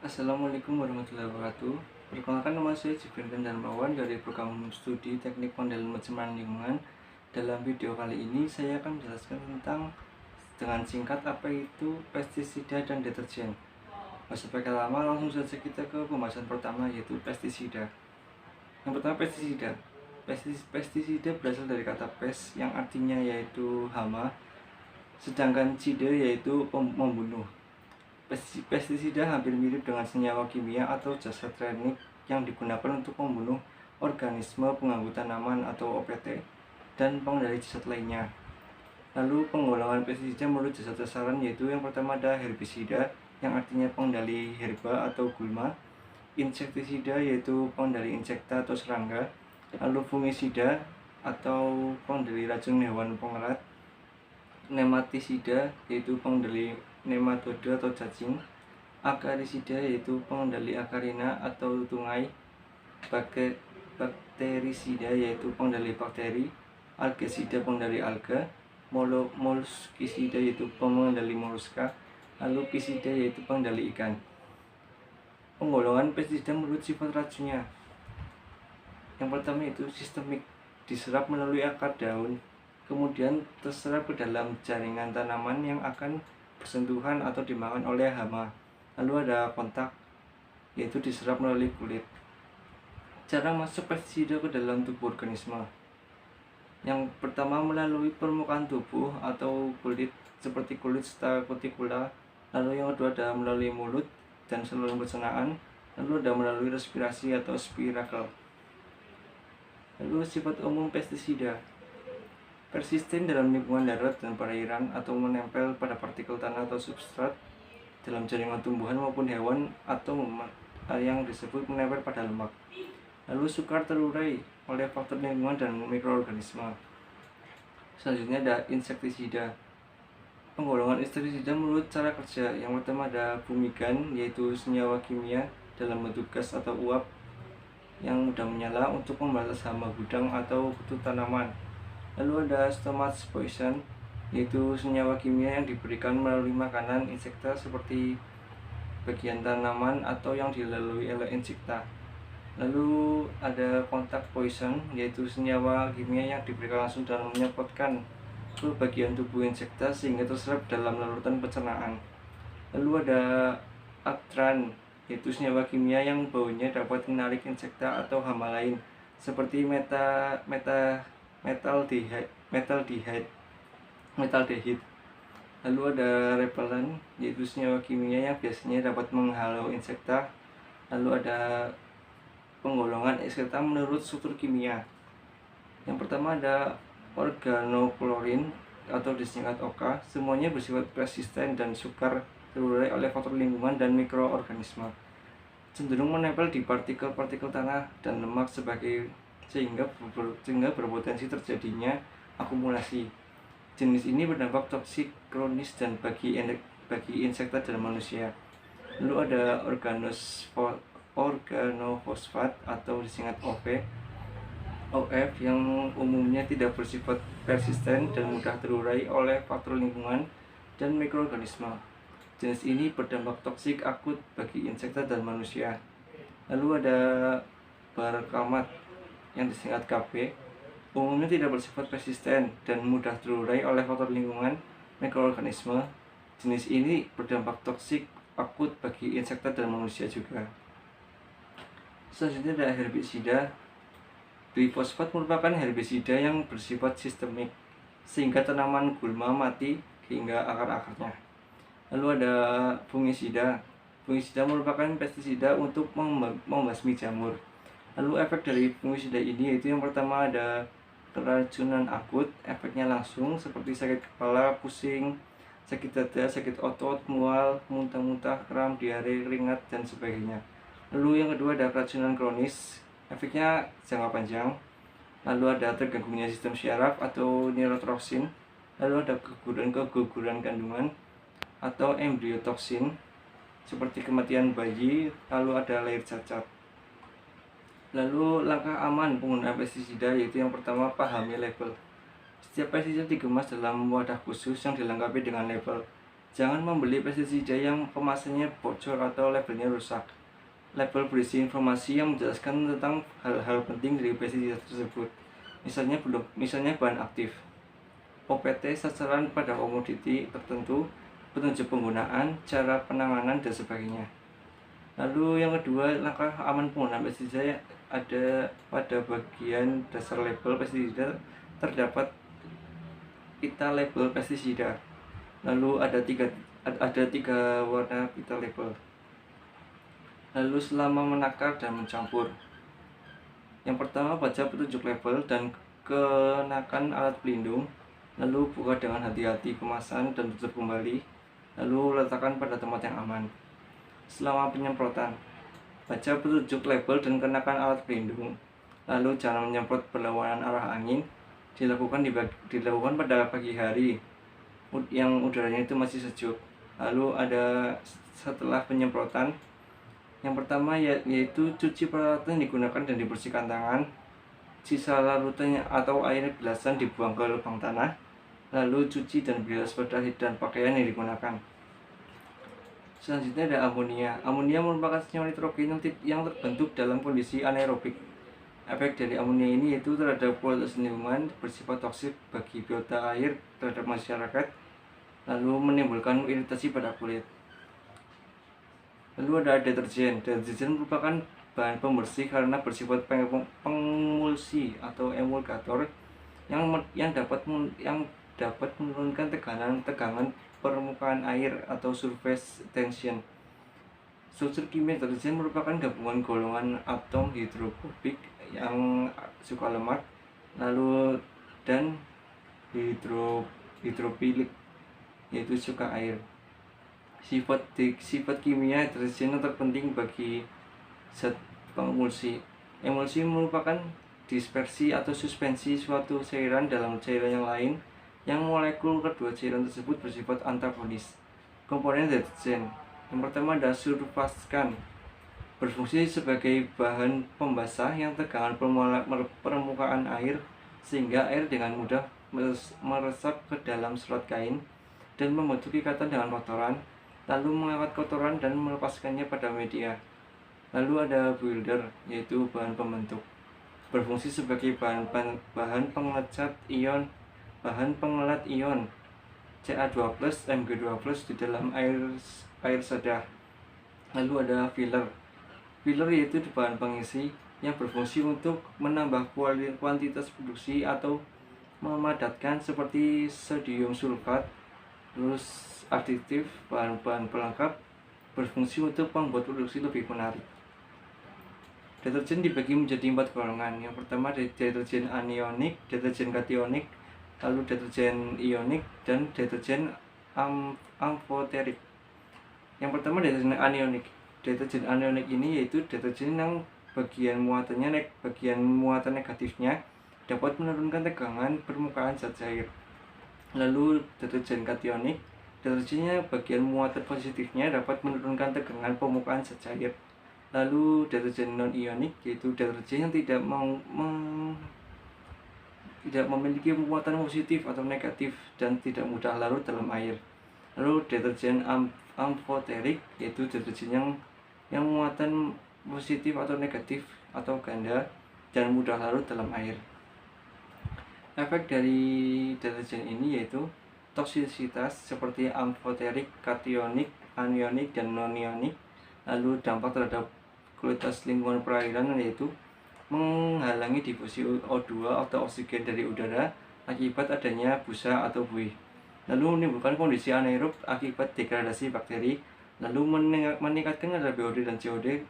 Assalamualaikum warahmatullahi wabarakatuh. Perkenalkan, nama saya Jibril Darmawan dari program studi Teknik Pengendalian Pencemaran Lingkungan. Dalam video kali ini saya akan menjelaskan tentang dengan singkat apa itu pestisida dan deterjen. Sebagai lama, langsung saja kita ke pembahasan pertama, yaitu pestisida. Yang pertama, pestisida. Pestisida berasal dari kata pes yang artinya yaitu hama, sedangkan sida yaitu membunuh. Pestisida hampir mirip dengan senyawa kimia atau jasa teknik yang digunakan untuk membunuh organisme pengganggu tanaman atau OPT dan pengendali jasad lainnya. Lalu penggolongan pestisida menurut jasad sasaran yaitu yang pertama ada herbisida yang artinya pengendali herba atau gulma, insektisida yaitu pengendali insekta atau serangga, lalu fungisida atau pengendali racun hewan pengerat, nematisida yaitu pengendali nematode atau cacing, akarisida yaitu pengendali akarina atau tungai, bakterisida yaitu pengendali bakteri, algesida pengendali alga, molluskisida yaitu pengendali moluska, lalu pisida yaitu pengendali ikan. Penggolongan pestisida menurut sifat racunnya. Yang pertama itu sistemik, diserap melalui akar daun, kemudian terserap ke dalam jaringan tanaman yang akan bersentuhan atau dimakan oleh hama. Lalu ada kontak, yaitu diserap melalui kulit. Cara masuk pestisida ke dalam tubuh organisme. Yang pertama melalui permukaan tubuh atau kulit seperti kulit serta kutikula. Lalu yang kedua ada melalui mulut dan saluran pencernaan. Lalu ada melalui respirasi atau spirakel. Lalu sifat umum pestisida. Persisten dalam lingkungan darat dan perairan atau menempel pada partikel tanah atau substrat dalam jaringan tumbuhan maupun hewan atau yang disebut menempel pada lemak. Lalu sukar terurai oleh faktor lingkungan dan mikroorganisme. Selanjutnya ada insektisida. Penggolongan insektisida menurut cara kerja. Yang pertama ada fumigan, yaitu senyawa kimia dalam bentuk gas atau uap yang mudah menyala untuk membalas hama gudang atau kutu tanaman. Lalu ada stomach poison, yaitu senyawa kimia yang diberikan melalui makanan insekta seperti bagian tanaman atau yang dilalui oleh insekta. Lalu ada contact poison, yaitu senyawa kimia yang diberikan langsung dan menyemprotkan ke bagian tubuh insekta sehingga terserap dalam larutan pencernaan. Lalu ada aktran, yaitu senyawa kimia yang baunya dapat menarik insekta atau hama lain seperti metaldehid. Lalu ada repellent, yaitu senyawa kimia yang biasanya dapat menghalau insekta. Lalu ada penggolongan insekta menurut struktur kimia. Yang pertama ada organoklorin atau disingkat OK. Semuanya bersifat persisten dan sukar terurai oleh faktor lingkungan dan mikroorganisme, cenderung menempel di partikel-partikel tanah dan lemak sehingga berpotensi terjadinya akumulasi. Jenis ini berdampak toksik kronis dan bagi insekta dan manusia. Lalu ada organofosfat atau disingkat OF yang umumnya tidak bersifat persisten dan mudah terurai oleh faktor lingkungan dan mikroorganisme. Jenis ini berdampak toksik akut bagi insekta dan manusia. Lalu ada barkamat yang disingkat KB, umumnya tidak bersifat persisten dan mudah terurai oleh faktor lingkungan mikroorganisme. Jenis ini berdampak toksik akut bagi insekta dan manusia juga. Selanjutnya ada herbisida. Glifosat merupakan herbisida yang bersifat sistemik sehingga tanaman gulma mati hingga akar-akarnya. Lalu ada fungisida. Fungisida merupakan pestisida untuk membasmi jamur. Lalu efek dari fungisida ini yaitu yang pertama ada keracunan akut, efeknya langsung seperti sakit kepala, pusing, sakit dada, sakit otot, mual, muntah-muntah, kram, diare, keringat, dan sebagainya. Lalu yang kedua ada keracunan kronis, efeknya jangka panjang. Lalu ada terganggunya sistem syaraf atau neurotoxin. Lalu ada keguguran kandungan atau embriotoksin seperti kematian bayi. Lalu ada lahir cacat. Lalu langkah aman penggunaan pestisida yaitu yang pertama pahami label. Setiap pestisida dikemas dalam wadah khusus yang dilengkapi dengan label. Jangan membeli pestisida yang kemasannya bocor atau labelnya rusak. Label berisi informasi yang menjelaskan tentang hal-hal penting dari pestisida tersebut. Misalnya bahan aktif, OPT, sasaran pada komoditi tertentu, petunjuk penggunaan, cara penanganan, dan sebagainya. Lalu yang kedua, langkah aman penggunaan pestisida ada pada bagian dasar label pestisida terdapat pita label pestisida. Lalu ada tiga warna pita label. Lalu selama menakar dan mencampur. Yang pertama, baca petunjuk label dan kenakan alat pelindung. Lalu buka dengan hati-hati kemasan dan tutup kembali. Lalu letakkan pada tempat yang aman. Selama penyemprotan, baca petunjuk label dan kenakan alat pelindung. Lalu jangan menyemprot berlawanan arah angin. Dilakukan pada pagi hari yang udaranya itu masih sejuk. Lalu ada setelah penyemprotan, yang pertama yaitu cuci peralatan yang digunakan dan dibersihkan tangan. Sisa larutannya atau air gelasan dibuang ke lubang tanah. Lalu cuci dan bilas pada dan pakaian yang digunakan. Selanjutnya ada amonia. Amonia merupakan senyawa nitrogen yang terbentuk dalam kondisi anaerobik. Efek dari amonia ini yaitu terhadap kualitas lingkungan, bersifat toksik bagi biota air terhadap masyarakat, lalu menimbulkan iritasi pada kulit. Lalu ada deterjen. Deterjen merupakan bahan pembersih karena bersifat pengemulsi atau emulgator yang dapat menurunkan tegangan permukaan air atau surface tension. Struktur kimia deterjen merupakan gabungan golongan atom hidrofobik yang suka lemak, lalu dan hidrofilik yaitu suka air. Sifat kimia deterjen yang terpenting bagi zat pengemulsi. Emulsi merupakan dispersi atau suspensi suatu cairan dalam cairan yang lain yang molekul kedua cairan tersebut bersifat antagonis. Komponen deterjen yang pertama ada surfaskan, berfungsi sebagai bahan pembasah yang tegangan permukaan air sehingga air dengan mudah meresap ke dalam serat kain dan membentuk ikatan dengan kotoran, lalu mengangkat kotoran dan melepaskannya pada media. Lalu ada builder, yaitu bahan pembentuk, berfungsi sebagai bahan pengelat ion Ca2+, Mg2+ di dalam air sedah. Lalu ada filler. Filler yaitu bahan pengisi yang berfungsi untuk menambah kuantitas produksi atau memadatkan seperti sodium sulfat. Terus aditif, bahan-bahan pelengkap, berfungsi untuk membuat produksi lebih menarik. Deterjen dibagi menjadi 4 golongan. Yang pertama deterjen anionik, deterjen kationik, lalu deterjen ionik, dan deterjen amfoterik. Yang pertama deterjen anionik. Deterjen anionik ini yaitu deterjen yang bagian muatan negatifnya dapat menurunkan tegangan permukaan zat cair. Lalu deterjen kationik, deterjennya bagian muatan positifnya dapat menurunkan tegangan permukaan zat cair. Lalu deterjen non-ionik yaitu deterjen yang tidak memiliki muatan positif atau negatif dan tidak mudah larut dalam air. Lalu deterjen amfoterik yaitu deterjen yang muatan positif atau negatif atau ganda dan mudah larut dalam air. Efek dari deterjen ini yaitu toksisitas seperti amfoterik, kationik, anionik, dan non-ionik. Lalu dampak terhadap kualitas lingkungan perairan yaitu menghalangi difusi O2 atau oksigen dari udara akibat adanya busa atau buih. Lalu menimbulkan kondisi anaerob akibat degradasi bakteri. Lalu meningkatkan kadar BOD dan COD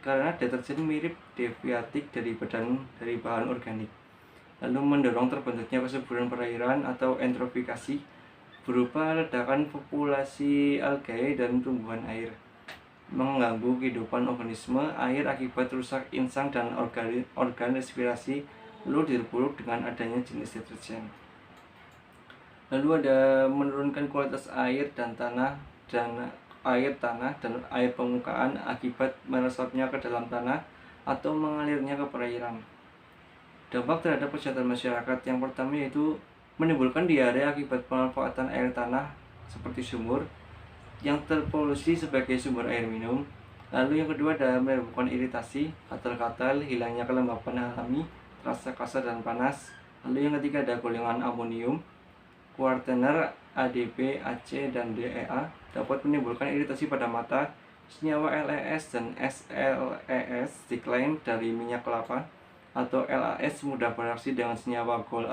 karena deterjen mirip deviatik dari bahan organik. Lalu mendorong terbentuknya kesuburan perairan atau entrofikasi berupa ledakan populasi algae dan tumbuhan air, mengganggu kehidupan organisme air akibat rusak insang dan organ respirasi, lalu diperburuk dengan adanya jenis deterjen. Lalu ada menurunkan kualitas air tanah dan air permukaan akibat meresapnya ke dalam tanah atau mengalirnya ke perairan. Dampak terhadap kesehatan masyarakat yang pertama yaitu menimbulkan diare akibat pemanfaatan air tanah seperti sumur yang terpolusi sebagai sumber air minum. Lalu yang kedua adalah menimbulkan iritasi, gatal-gatal, hilangnya kelembapan alami, terasa kasar dan panas. Lalu yang ketiga ada golongan amonium, kuartener, ADP, AC, dan DEA dapat menimbulkan iritasi pada mata. Senyawa LES dan SLES diklaim dari minyak kelapa, atau LAS mudah bereaksi dengan senyawa gold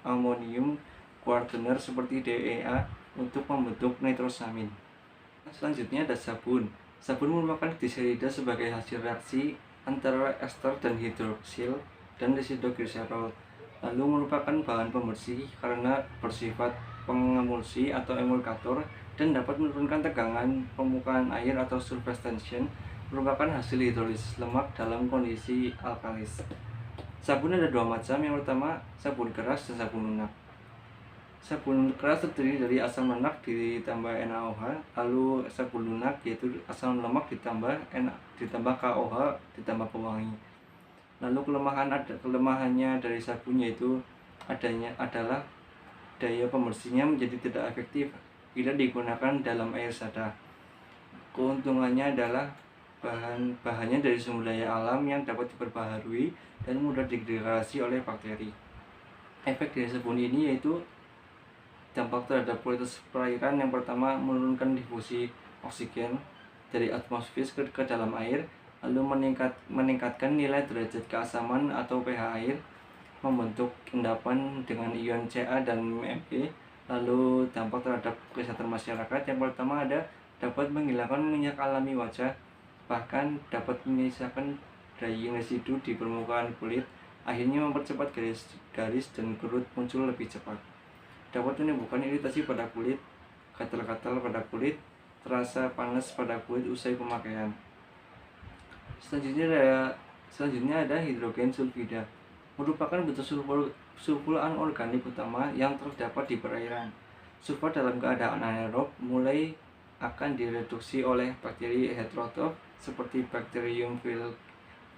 amonium kuartener seperti DEA untuk membentuk nitrosamin. Selanjutnya ada sabun. Sabun merupakan gliserida sebagai hasil reaksi antara ester dan hidroksil dan desidrogliserol. Lalu merupakan bahan pembersih karena bersifat pengemulsi atau emulgator dan dapat menurunkan tegangan permukaan air atau surface tension. Merupakan hasil hidrolisis lemak dalam kondisi alkalis. Sabun ada dua macam. Yang pertama sabun keras dan sabun lunak. Sabun keras terdiri dari asam lemak ditambah NaOH, lalu sabun lunak yaitu asam lemak ditambah KOH ditambah pewangi. Lalu kelemahannya dari sabun yaitu adalah daya pembersihnya menjadi tidak efektif bila digunakan dalam air sadah. Keuntungannya adalah bahannya dari sumber daya alam yang dapat diperbaharui dan mudah didegradasi oleh bakteri. Efek dari sabun ini yaitu dampak terhadap kualitas perairan. Yang pertama, menurunkan difusi oksigen dari atmosfer ke dalam air, lalu meningkatkan nilai derajat keasaman atau pH air, membentuk endapan dengan ion Ca dan Mg. Lalu dampak terhadap kesehatan masyarakat, yang pertama dapat menghilangkan minyak alami wajah, bahkan dapat menyisakan drying residu di permukaan kulit, akhirnya mempercepat garis dan kerut muncul lebih cepat. Dapat menimbulkan iritasi pada kulit, gatal-gatal pada kulit, terasa panas pada kulit usai pemakaian. Selanjutnya ada hidrogen sulfida, merupakan bentuk sulfur anorganik utama yang terdapat di perairan. Sulfur dalam keadaan anaerob mulai akan direduksi oleh bakteri heterotrof seperti Bacterium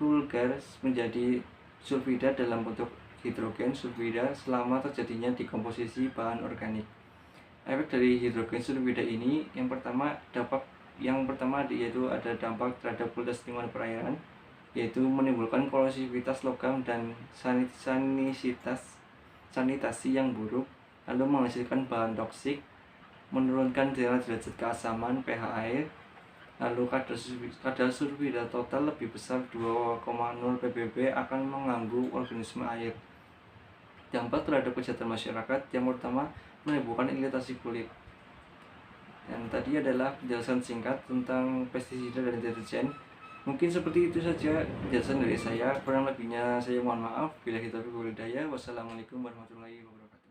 vulgaris menjadi sulfida dalam bentuk hidrogen sulfida selama terjadinya dekomposisi bahan organik. Efek dari hidrogen sulfida ini yang pertama yaitu ada dampak terhadap kualitas lingkungan perairan, yaitu menimbulkan korosivitas logam dan sanitasi yang buruk, lalu menghasilkan bahan toksik, menurunkan derajat keasaman pH air, lalu kadar sulfida total lebih besar 2,0 ppb akan mengganggu organisme air. Dampak terhadap kesehatan masyarakat, yang pertama menimbulkan iritasi kulit. Dan tadi adalah penjelasan singkat tentang pestisida dan deterjen. Mungkin seperti itu saja penjelasan dari saya. Kurang lebihnya saya mohon maaf. Bila kita berhidayah. Wassalamualaikum warahmatullahi wabarakatuh.